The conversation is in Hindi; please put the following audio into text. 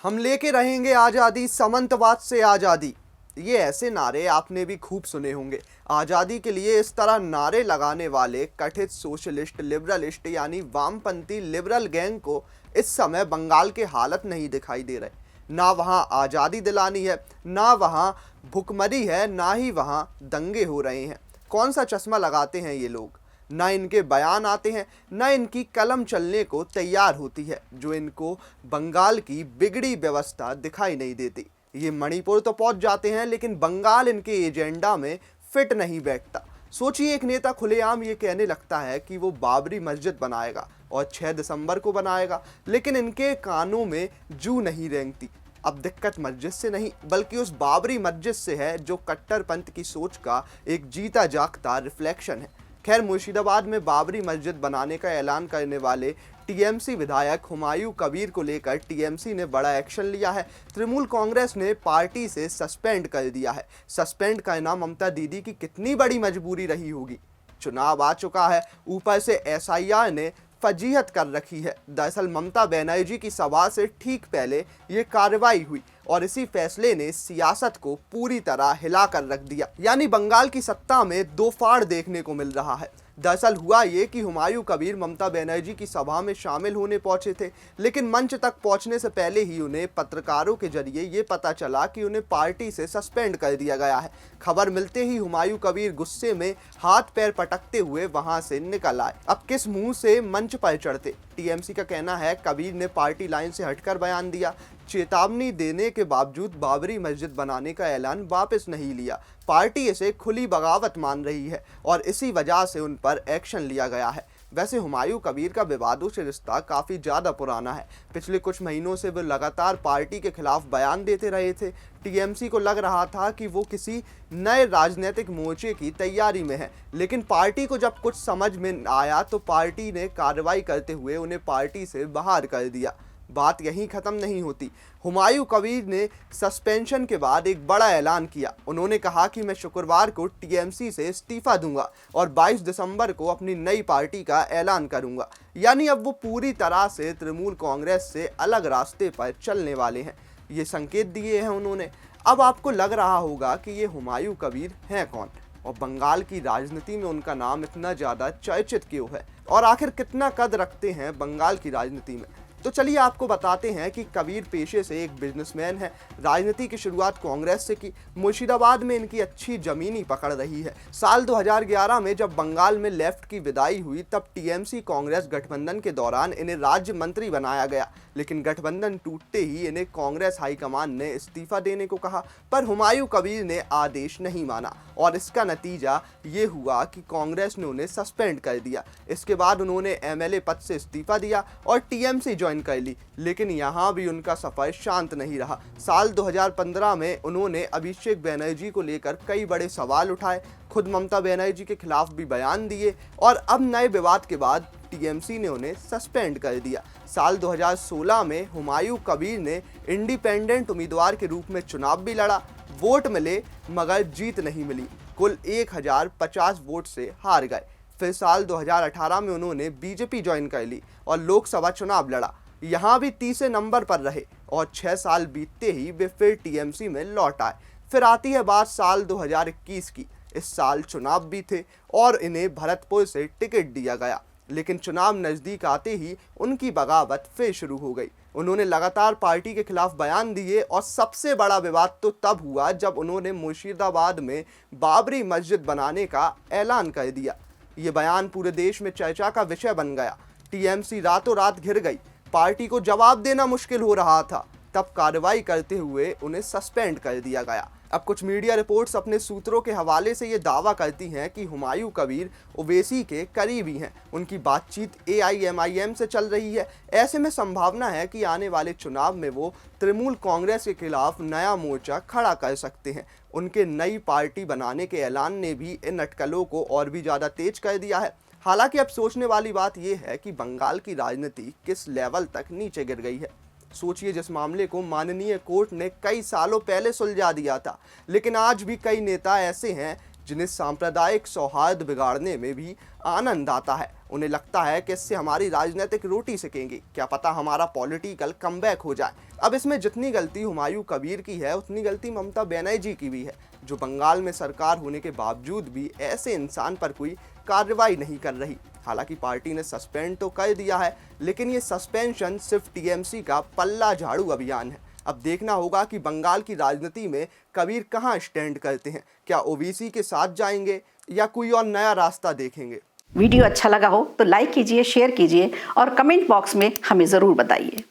हम लेके रहेंगे आज़ादी, सामंतवाद से आज़ादी। ये ऐसे नारे आपने भी खूब सुने होंगे। आज़ादी के लिए इस तरह नारे लगाने वाले कथित सोशलिस्ट लिबरलिस्ट यानी वामपंथी लिबरल गैंग को इस समय बंगाल के हालत नहीं दिखाई दे रहे। ना वहाँ आज़ादी दिलानी है, ना वहाँ भुखमरी है, ना ही वहाँ दंगे हो रहे हैं। कौन सा चश्मा लगाते हैं ये लोग? ना इनके बयान आते हैं, ना इनकी कलम चलने को तैयार होती है, जो इनको बंगाल की बिगड़ी व्यवस्था दिखाई नहीं देती। ये मणिपुर तो पहुंच जाते हैं, लेकिन बंगाल इनके एजेंडा में फिट नहीं बैठता। सोचिए, एक नेता खुलेआम ये कहने लगता है कि वो बाबरी मस्जिद बनाएगा और 6 दिसंबर को बनाएगा, लेकिन इनके कानों में जू नहीं रेंगती। अब दिक्कत मस्जिद से नहीं, बल्कि उस बाबरी मस्जिद से है, जो कट्टरपंथ की सोच का एक जीता जागता रिफ्लेक्शन है। खैर, मुर्शिदाबाद में बाबरी मस्जिद बनाने का ऐलान करने वाले टीएमसी विधायक हुमायूं कबीर को लेकर टीएमसी ने बड़ा एक्शन लिया है। तृणमूल कांग्रेस ने पार्टी से सस्पेंड कर दिया है। सस्पेंड करना ममता दीदी की कितनी बड़ी मजबूरी रही होगी। चुनाव आ चुका है, ऊपर से एसआईआर ने फजीहत कर रखी है। दरअसल ममता बनर्जी की सभा से ठीक पहले ये कार्रवाई हुई और इसी फैसले ने सियासत को पूरी तरह हिला कर रख दिया। यानी बंगाल की सत्ता में दो फाड़ देखने को मिल रहा है। दरअसल हुआ ये कि हुमायूं कबीर ममता बनर्जी की सभा में शामिल होने पहुंचे थे, लेकिन मंच तक पहुंचने से पहले ही उन्हें पत्रकारों के जरिए ये पता चला कि उन्हें पार्टी से सस्पेंड कर दिया गया है। खबर मिलते ही हुमायूं कबीर गुस्से में हाथ पैर पटकते हुए वहां से निकल आए। अब किस मुंह से मंच पर चढ़ते? टीएमसी का कहना है कबीर ने पार्टी लाइन से हटकर बयान दिया। चेतावनी देने के बावजूद बाबरी मस्जिद बनाने का ऐलान वापस नहीं लिया। पार्टी इसे खुली बगावत मान रही है और इसी वजह से उन पर एक्शन लिया गया है। वैसे हुमायूं कबीर का विवादों से रिश्ता काफ़ी ज़्यादा पुराना है। पिछले कुछ महीनों से वो लगातार पार्टी के खिलाफ बयान देते रहे थे। टीएमसी को लग रहा था कि वो किसी नए राजनीतिक मोर्चे की तैयारी में है, लेकिन पार्टी को जब कुछ समझ में आया तो पार्टी ने कार्रवाई करते हुए उन्हें पार्टी से बाहर कर दिया। बात यहीं ख़त्म नहीं होती। हुमायूं कबीर ने सस्पेंशन के बाद एक बड़ा ऐलान किया। उन्होंने कहा कि मैं शुक्रवार को टीएमसी से इस्तीफा दूंगा और 22 दिसंबर को अपनी नई पार्टी का ऐलान करूंगा। यानी अब वो पूरी तरह से तृणमूल कांग्रेस से अलग रास्ते पर चलने वाले हैं। ये संकेत दिए हैं उन्होंने। अब आपको लग रहा होगा कि ये हुमायूं कबीर हैं कौन और बंगाल की राजनीति में उनका नाम इतना ज़्यादा चर्चित क्यों है, और आखिर कितना कद रखते हैं बंगाल की राजनीति में। तो चलिए आपको बताते हैं कि कबीर पेशे से एक बिजनेसमैन है। राजनीति की शुरुआत कांग्रेस से की। मुर्शिदाबाद में इनकी अच्छी जमीनी पकड़ रही है। साल 2011 में जब बंगाल में लेफ्ट की विदाई हुई, तब टीएमसी कांग्रेस गठबंधन के दौरान इन्हें राज्य मंत्री बनाया गया, लेकिन गठबंधन टूटते ही इन्हें कांग्रेस हाईकमान ने इस्तीफा देने को कहा, पर हुमायूं कबीर ने आदेश नहीं माना और इसका नतीजा ये हुआ कि कांग्रेस ने उन्हें सस्पेंड कर दिया। इसके बाद उन्होंने एमएलए पद से इस्तीफा दिया और टीएमसी ज्वाइन कर ली, लेकिन यहाँ भी उनका सफर शांत नहीं रहा। साल 2015 में उन्होंने अभिषेक बनर्जी को लेकर कई बड़े सवाल उठाए, खुद ममता बनर्जी के खिलाफ भी बयान दिए और अब नए विवाद के बाद टीएमसी ने उन्हें सस्पेंड कर दिया। साल 2016 में हुमायूं कबीर ने इंडिपेंडेंट उम्मीदवार के रूप में चुनाव भी लड़ा। वोट मिले मगर जीत नहीं मिली। कुल 1050 वोट से हार गए। फिर साल 2018 में उन्होंने बीजेपी ज्वाइन कर ली और लोकसभा चुनाव लड़ा। यहाँ भी तीसरे नंबर पर रहे और 6 साल बीतते ही वे फिर टीएमसी में लौट आए। फिर आती है बात साल 2021 की। इस साल चुनाव भी थे और इन्हें भरतपुर से टिकट दिया गया, लेकिन चुनाव नज़दीक आते ही उनकी बगावत फिर शुरू हो गई। उन्होंने लगातार पार्टी के खिलाफ बयान दिए और सबसे बड़ा विवाद तो तब हुआ जब उन्होंने मुर्शिदाबाद में बाबरी मस्जिद बनाने का ऐलान कर दिया। ये बयान पूरे देश में चर्चा का विषय बन गया। टीएमसी रातों रात घिर गई। पार्टी को जवाब देना मुश्किल हो रहा था। तब कार्रवाई करते हुए उन्हें सस्पेंड कर दिया गया। अब कुछ मीडिया रिपोर्ट्स अपने सूत्रों के हवाले से ये दावा करती हैं कि हुमायूं कबीर ओवैसी के करीबी हैं। उनकी बातचीत एआईएमआईएम से चल रही है। ऐसे में संभावना है कि आने वाले चुनाव में वो तृणमूल कांग्रेस के खिलाफ नया मोर्चा खड़ा कर सकते हैं। उनके नई पार्टी बनाने के ऐलान ने भी इन अटकलों को और भी ज़्यादा तेज कर दिया है। हालांकि अब सोचने वाली बात यह है कि बंगाल की राजनीति किस लेवल तक नीचे गिर गई है। सोचिए, जिस मामले को माननीय कोर्ट ने कई सालों पहले सुलझा दिया था, लेकिन आज भी कई नेता ऐसे हैं जिन्हें सांप्रदायिक सौहार्द बिगाड़ने में भी आनंद आता है। उन्हें लगता है कि इससे हमारी राजनीतिक रोटी सेकेंगे, क्या पता हमारा पॉलिटिकल कमबैक हो जाए। अब इसमें जितनी गलती हुमायूं कबीर की है उतनी गलती ममता बनर्जी की भी है, जो बंगाल में सरकार होने के बावजूद भी ऐसे इंसान पर कोई कार्रवाई नहीं कर रही। हालांकि पार्टी ने सस्पेंड तो कर दिया है, लेकिन ये सस्पेंशन सिर्फ टीएमसी का पल्ला झाड़ू अभियान है। अब देखना होगा कि बंगाल की राजनीति में कबीर कहां स्टैंड करते हैं, क्या ओबीसी के साथ जाएंगे या कोई और नया रास्ता देखेंगे। वीडियो अच्छा लगा हो तो लाइक कीजिए, शेयर कीजिए और कमेंट बॉक्स में हमें ज़रूर बताइए।